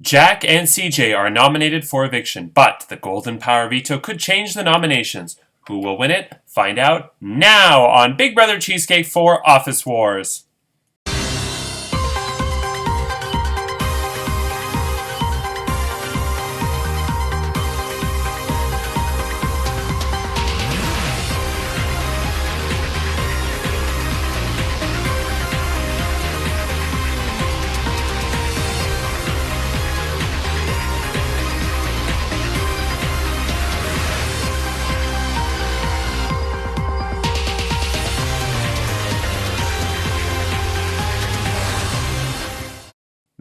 Jack and CJ are nominated for eviction, but the Golden Power Veto could change the nominations. Who will win it? Find out now on Big Brother Cheesecake for Office Wars.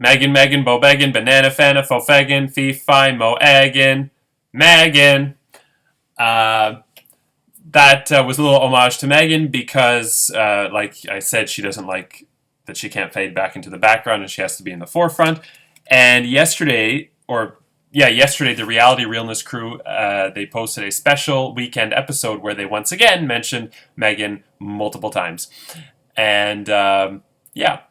Megan, Bo Beggin, Banana Fana, Fofeggin, Fee Fi, Mo Eggin, Megan. That was a little homage to Megan because, like I said, she doesn't like that she can't fade back into the background and she has to be in the forefront. And yesterday, the Reality Realness crew, they posted a special weekend episode where they once again mentioned Megan multiple times. And, yeah.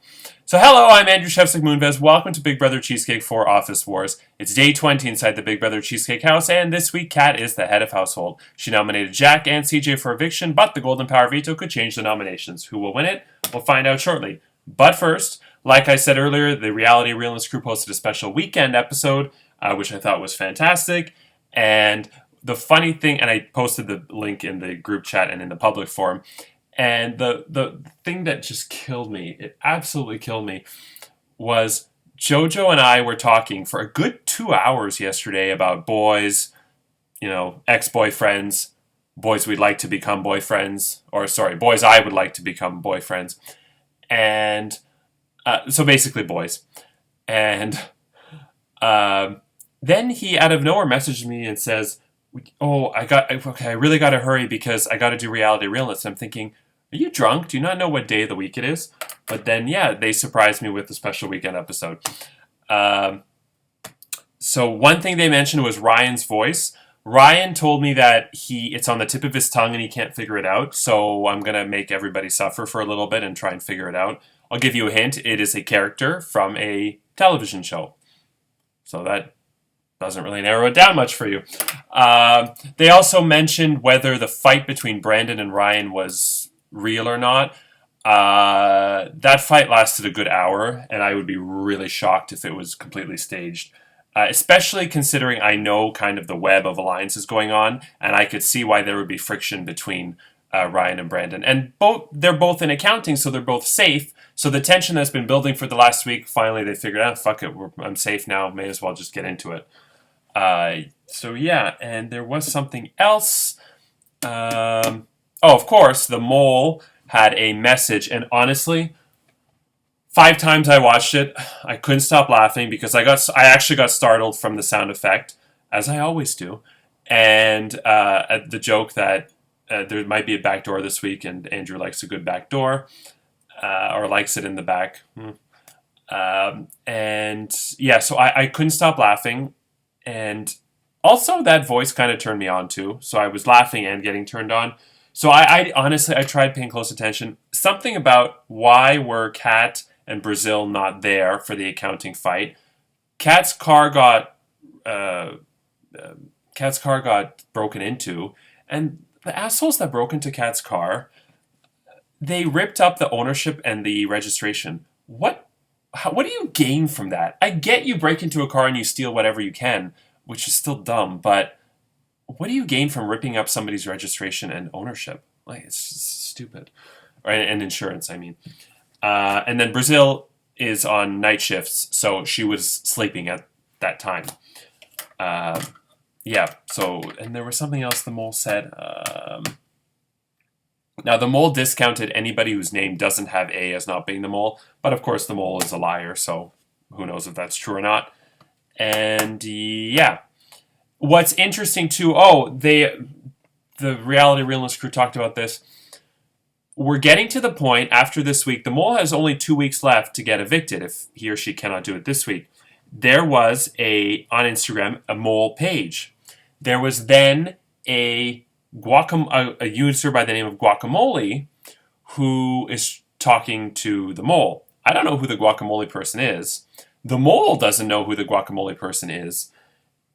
So hello, I'm Andrew Shevsik Moonves. Welcome to Big Brother Cheesecake for Office Wars. It's day 20 inside the Big Brother Cheesecake house, and this week Kat is the head of household. She nominated Jack and CJ for eviction, but the Golden Power Veto could change the nominations. Who will win it? We'll find out shortly. But first, like I said earlier, the Reality Realness crew posted a special weekend episode, which I thought was fantastic. And the funny thing, and I posted the link in the group chat and in the public forum, and the thing that just killed me, it absolutely killed me, was Jojo and I were talking for a good 2 hours yesterday about boys, ex-boyfriends, boys we'd like to become boyfriends, boys I would like to become boyfriends. And so basically boys. And then he out of nowhere messaged me and says, I really got to hurry because I got to do Reality Realness. I'm thinking, are you drunk? Do you not know what day of the week it is? But then, they surprised me with the special weekend episode. So one thing they mentioned was Ryan's voice. Ryan told me that it's on the tip of his tongue and he can't figure it out. So I'm going to make everybody suffer for a little bit and try and figure it out. I'll give you a hint. It is a character from a television show. So that doesn't really narrow it down much for you. They also mentioned whether the fight between Brandon and Ryan was real or not. That fight lasted a good hour, and I would be really shocked if it was completely staged. Especially considering I know kind of the web of alliances going on, and I could see why there would be friction between Ryan and Brandon. And they're both in accounting, so they're both safe. So the tension that's been building for the last week, finally they figured out, fuck it, I'm safe now, may as well just get into it. And there was something else. Of course, the mole had a message, and honestly, 5 times I watched it, I couldn't stop laughing because I actually got startled from the sound effect, as I always do, and at the joke that there might be a back door this week, and Andrew likes a good back door, or likes it in the back. So I couldn't stop laughing. And also that voice kind of turned me on too. So I was laughing and getting turned on. So I honestly, I tried paying close attention. Something about why were Kat and Brazil not there for the accounting fight. Kat's car got broken into. And the assholes that broke into Kat's car, they ripped up the ownership and the registration. What do you gain from that? I get you break into a car and you steal whatever you can, which is still dumb, but what do you gain from ripping up somebody's registration and ownership? Like, it's just stupid. And insurance, I mean. And then Brazil is on night shifts, so she was sleeping at that time. And there was something else the mole said. Now, the mole discounted anybody whose name doesn't have A as not being the mole, but of course the mole is a liar, so who knows if that's true or not. And what's interesting too, the Reality Realness crew talked about this. We're getting to the point after this week, the mole has only 2 weeks left to get evicted if he or she cannot do it this week. There was on Instagram, a mole page. There was then a user by the name of Guacamole who is talking to the mole. I don't know who the Guacamole person is, The mole doesn't know who the guacamole person is.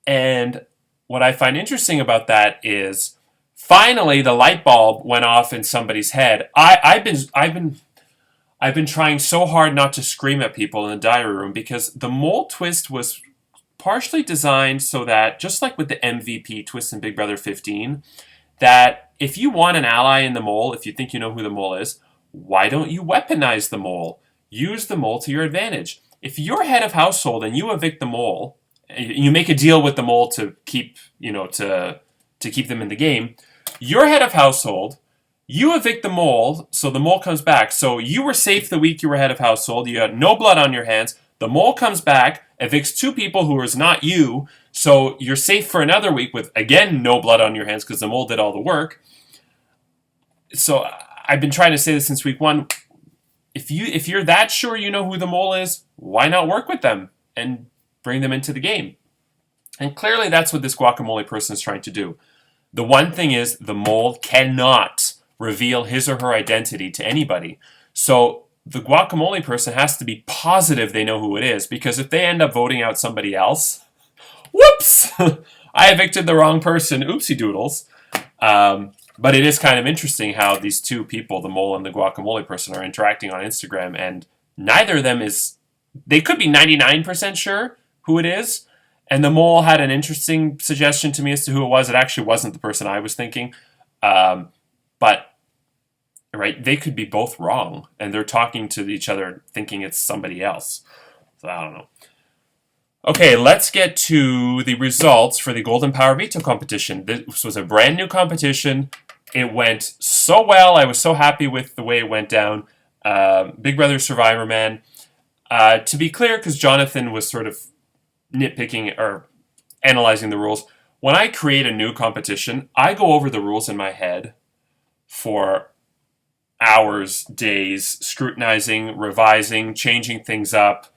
And what I find interesting about that is finally the light bulb went off in somebody's head. I've been trying so hard not to scream at people in the diary room because the mole twist was partially designed so that, just like with the MVP twist in Big Brother 15, that if you want an ally in the mole, if you think you know who the mole is, why don't you weaponize the mole? Use the mole to your advantage. If you're head of household and you evict the mole, you make a deal with the mole to keep, to keep them in the game. You're head of household. You evict the mole, so the mole comes back. So you were safe the week you were head of household. You had no blood on your hands. The mole comes back, evicts two people who is not you, so you're safe for another week with, again, no blood on your hands because the mole did all the work. So I've been trying to say this since week one. If you're that sure you know who the mole is, why not work with them and bring them into the game? And clearly that's what this guacamole person is trying to do. The one thing is the mole cannot reveal his or her identity to anybody. So the guacamole person has to be positive they know who it is, because if they end up voting out somebody else, whoops, I evicted the wrong person, oopsie doodles. But it is kind of interesting how these two people, the mole and the guacamole person, are interacting on Instagram, and neither of them is, they could be 99% sure who it is, and the mole had an interesting suggestion to me as to who it was. It actually wasn't the person I was thinking, but right, they could be both wrong, and they're talking to each other thinking it's somebody else. So I don't know. Okay, let's get to the results for the Golden Power Veto competition. This was a brand new competition. It went so well. I was so happy with the way it went down. Big Brother Survivor Man. To be clear, because Jonathan was sort of nitpicking or analyzing the rules, when I create a new competition, I go over the rules in my head for hours, days, scrutinizing, revising, changing things up.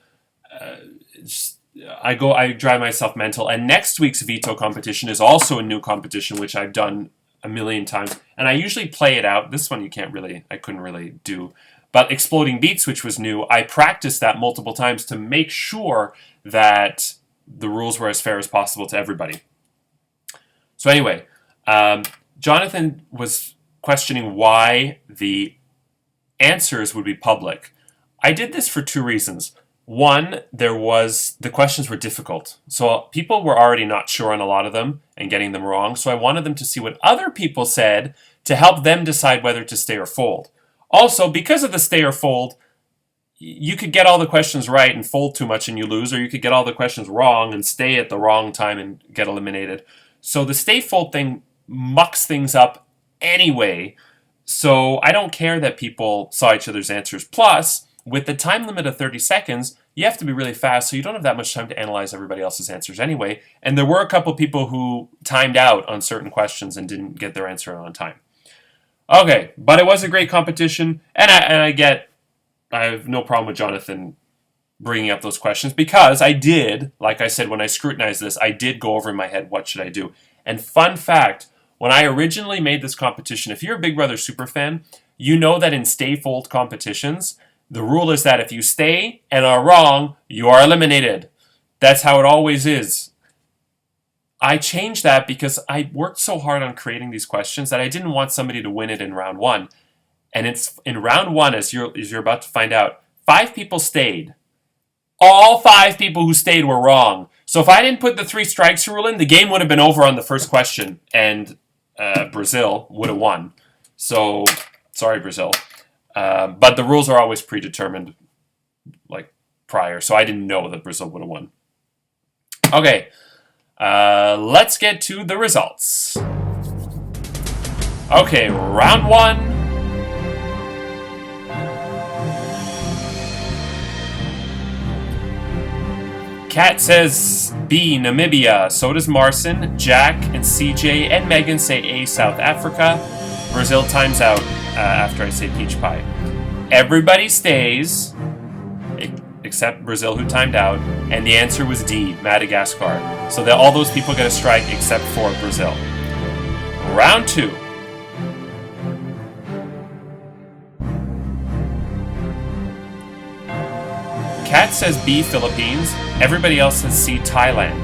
I drive myself mental. And next week's veto competition is also a new competition, which I've done a million times. And I usually play it out. This one I couldn't really do. But Exploding Beats, which was new, I practiced that multiple times to make sure that the rules were as fair as possible to everybody. So anyway, Jonathan was questioning why the answers would be public. I did this for two reasons. One, the questions were difficult. So people were already not sure on a lot of them and getting them wrong. So I wanted them to see what other people said to help them decide whether to stay or fold. Also, because of the stay or fold, you could get all the questions right and fold too much and you lose, or you could get all the questions wrong and stay at the wrong time and get eliminated. So the stay fold thing mucks things up anyway. So I don't care that people saw each other's answers. Plus, with the time limit of 30 seconds, you have to be really fast, so you don't have that much time to analyze everybody else's answers anyway. And there were a couple people who timed out on certain questions and didn't get their answer on time. Okay, but it was a great competition, and I have no problem with Jonathan bringing up those questions, because I did, like I said, when I scrutinized this, I did go over in my head, what should I do? And fun fact, when I originally made this competition, if you're a Big Brother superfan, you know that in stay fold competitions, the rule is that if you stay and are wrong, you are eliminated. That's how it always is. I changed that because I worked so hard on creating these questions that I didn't want somebody to win it in round one. And it's in round one, as you're about to find out, 5 people stayed. All 5 people who stayed were wrong. So if I didn't put the 3 strikes rule in, the game would have been over on the first question, and Brazil would have won. So, sorry, Brazil. But the rules are always predetermined, like, prior. So I didn't know that Brazil would have won. Okay, let's get to the results. Okay, round 1. Kat says B, Namibia. So does Marcin. Jack and CJ and Megan say A, South Africa. Brazil times out after I say peach pie. Everybody stays, except Brazil, who timed out. And the answer was D, Madagascar. So that all those people get a strike except for Brazil. Round 2. Kat says B, Philippines. Everybody else says C, Thailand.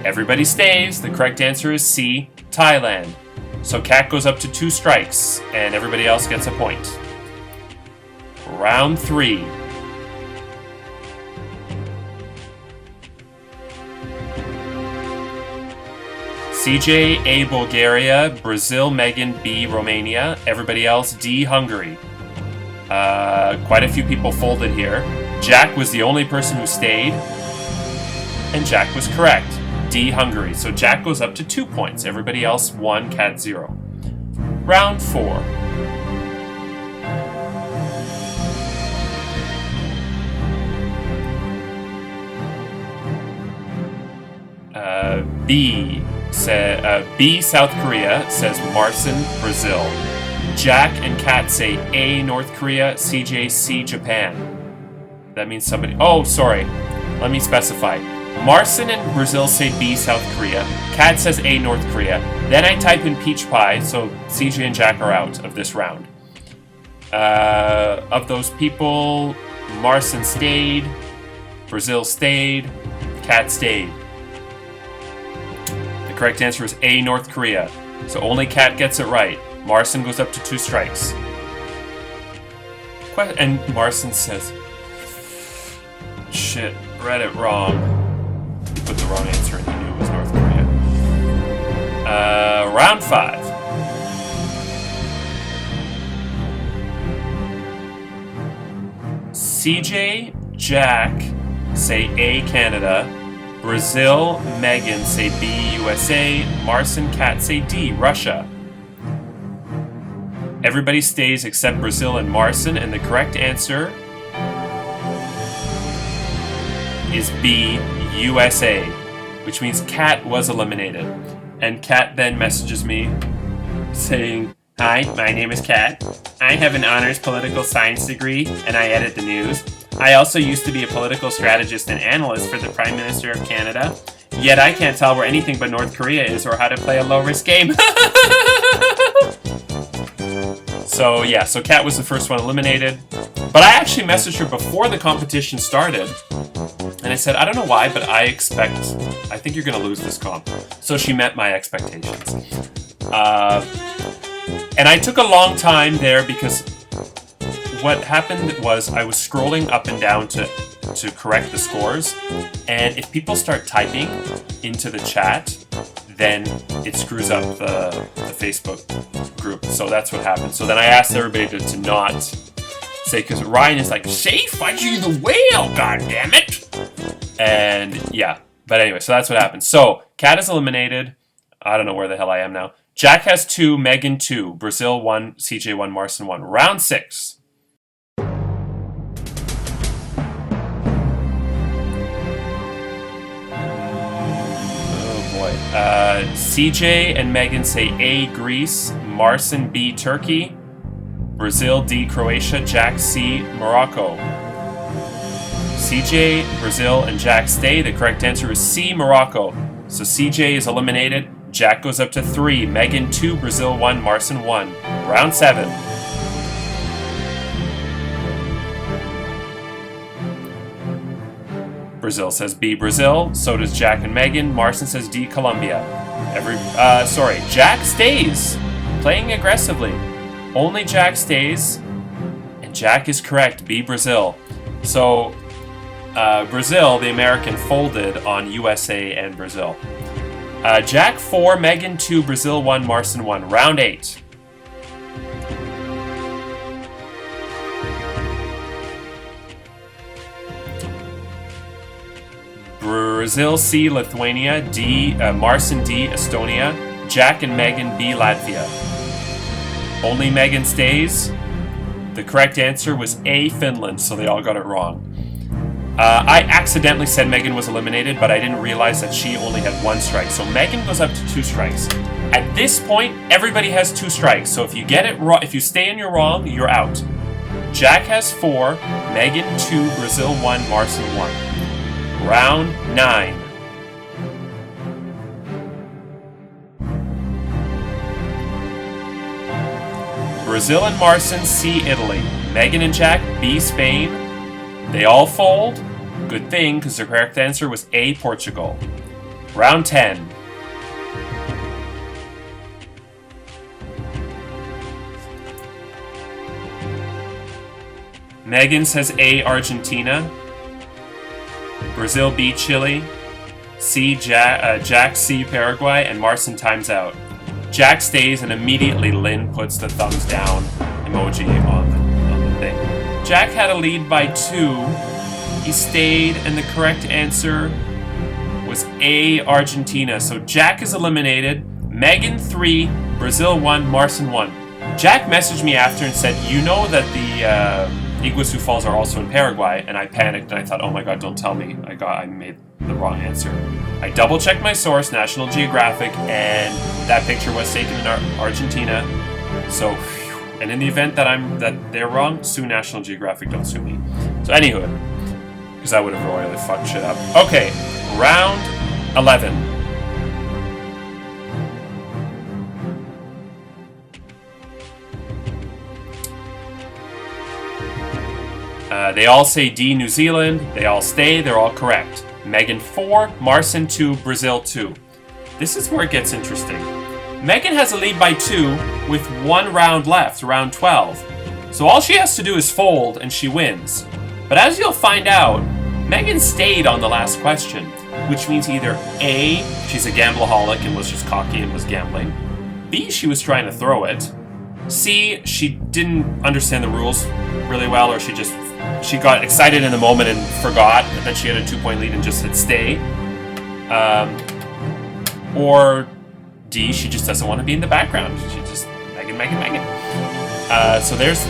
Everybody stays. The correct answer is C, Thailand. So Kat goes up to 2 strikes, and everybody else gets a point. Round 3. CJ, A, Bulgaria. Brazil, Megan, B, Romania. Everybody else, D, Hungary. Quite a few people folded here. Jack was the only person who stayed, and Jack was correct. D, Hungary. So Jack goes up to 2 points. Everybody else 1, Kat 0. Round 4. B, South Korea says Marcin, Brazil. Jack and Kat say A, North Korea. CJ, C, Japan. That means somebody... Oh, sorry. Let me specify. Marcin and Brazil say B, South Korea. Kat says A, North Korea. Then I type in peach pie, so CJ and Jack are out of this round. Of those people, Marcin stayed, Brazil stayed, Kat stayed. The correct answer is A, North Korea. So only Kat gets it right. Marcin goes up to 2 strikes. And Marcin says, shit, read it wrong. He put the wrong answer and he knew it was North Korea. Round 5. CJ, Jack say A, Canada. Brazil, Megan say B, USA. Marcin, Kat say D, Russia. Everybody stays except Brazil and Marcin, and the correct answer is B, USA, which means Kat was eliminated. And Kat then messages me saying, "Hi, my name is Kat. I have an honors political science degree and I edit the news. I also used to be a political strategist and analyst for the Prime Minister of Canada. Yet I can't tell where anything but North Korea is or how to play a low-risk game." So yeah, so Kat was the first one eliminated. But I actually messaged her before the competition started. And I said, I don't know why, but I think you're going to lose this comp. So she met my expectations. And I took a long time there because what happened was I was scrolling up and down to correct the scores. And if people start typing into the chat, then it screws up the Facebook group. So that's what happened. So then I asked everybody to not say, because Ryan is like, say Fudgy the Whale, goddammit! And yeah, but anyway, so that's what happened. So Kat is eliminated. I don't know where the hell I am now. Jack has 2, Megan 2, Brazil 1, CJ 1, Marcin 1. Round 6. CJ and Megan say A, Greece, Marcin B, Turkey, Brazil D, Croatia, Jack C, Morocco. CJ, Brazil, and Jack stay. The correct answer is C, Morocco. So CJ is eliminated. Jack goes up to 3, Megan 2, Brazil 1, Marcin 1. Round 7. Brazil says B, Brazil. So does Jack and Megan. Marcin says D, Colombia. Jack stays. Playing aggressively. Only Jack stays. And Jack is correct. B, Brazil. So, Brazil, the American, folded on USA and Brazil. Jack 4, Megan 2, Brazil 1, Marcin 1. Round 8. Brazil C, Lithuania. D, Marcin D, Estonia. Jack and Megan B, Latvia. Only Megan stays. The correct answer was A, Finland, so they all got it wrong. I accidentally said Megan was eliminated, but I didn't realize that she only had 1 strike. So Megan goes up to 2 strikes. At this point, everybody has 2 strikes. So if you get it wrong, if you stay in your wrong, you're out. Jack has 4, Megan 2, Brazil 1, Marcin 1. Round 9. Brazil and Marcin C, Italy. Megan and Jack B, Spain. They all fold. Good thing, because the correct answer was A, Portugal. Round 10. Megan says A, Argentina. Brazil, B, Chile. C, Jack, C, Paraguay. And Marcin times out. Jack stays, and immediately Lynn puts the thumbs down emoji on the thing. Jack had a lead by 2. He stayed, and the correct answer was A, Argentina. So Jack is eliminated. Megan 3, Brazil 1, Marcin 1. Jack messaged me after and said, you know that the Iguazu Falls are also in Paraguay, and I panicked and I thought, oh my god, don't tell me. I made the wrong answer. I double-checked my source, National Geographic, and that picture was taken in Argentina. So, and in the event that they're wrong, sue National Geographic, don't sue me. So anywho, because I would have royally fucked shit up. Okay, round 11. They all say D, New Zealand. They all stay. They're all correct. Megan 4, Marcin 2, Brazil 2. This is where it gets interesting. Megan has a lead by 2 with 1 round left, round 12. So all she has to do is fold and she wins. But as you'll find out, Megan stayed on the last question, which means either A, she's a gambleaholic and was just cocky and was gambling. B, she was trying to throw it. C, she didn't understand the rules really well, or she got excited in the moment and forgot that she had a 2-point lead and just said stay. Or D, she just doesn't want to be in the background. She just, Megan. So there's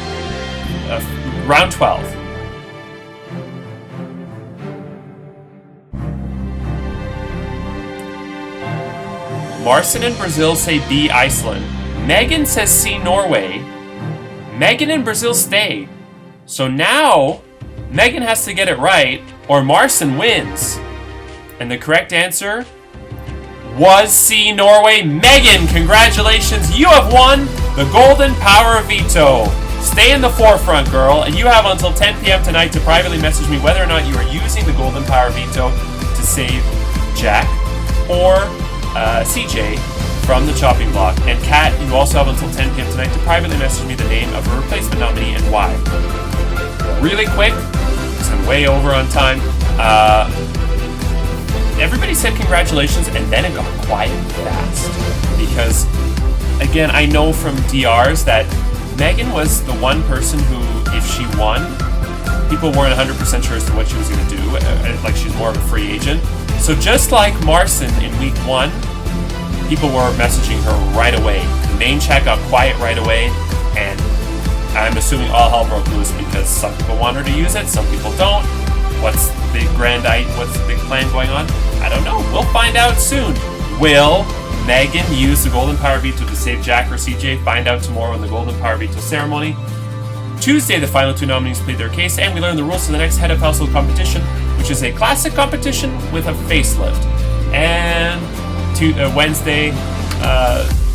round 12. Marcin and Brazil say B, Iceland. Megan says C, Norway. Megan and Brazil stay. So now, Megan has to get it right, or Marcin wins. And the correct answer was C, Norway. Megan, congratulations. You have won the Golden Power of Veto. Stay in the forefront, girl. And you have until 10 p.m. tonight to privately message me whether or not you are using the Golden Power Veto to save Jack or CJ from the chopping block. And Kat, you also have until 10 p.m. tonight to privately message me the name of a replacement nominee and why. Really quick, because I'm way over on time. Everybody said congratulations, and then it got quiet fast. Because, again, I know from DRs that Megan was the one person who, if she won, people weren't 100% sure as to what she was going to do. Like, she's more of a free agent. So just like Marcin in week 1, people were messaging her right away. The main chat got quiet right away, and I'm assuming all hell broke loose because some people want her to use it, some people don't. What's the big plan going on? I don't know. We'll find out soon. Will Megan use the Golden Power Veto to save Jack or CJ? Find out tomorrow in the Golden Power Veto ceremony. Tuesday, the final 2 nominees plead their case, and we learn the rules for the next Head of Household competition, which is a classic competition with a facelift. And Wednesday,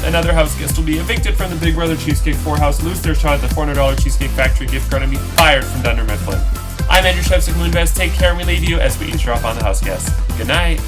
another house guest will be evicted from the Big Brother Cheesecake 4 house, lose their shot at the $400 Cheesecake Factory gift card, and be fired from Dunder Mifflin. I'm Andrew Shepsick Moonves. Take care, and we leave you as we eavesdrop on the house guests. Good night.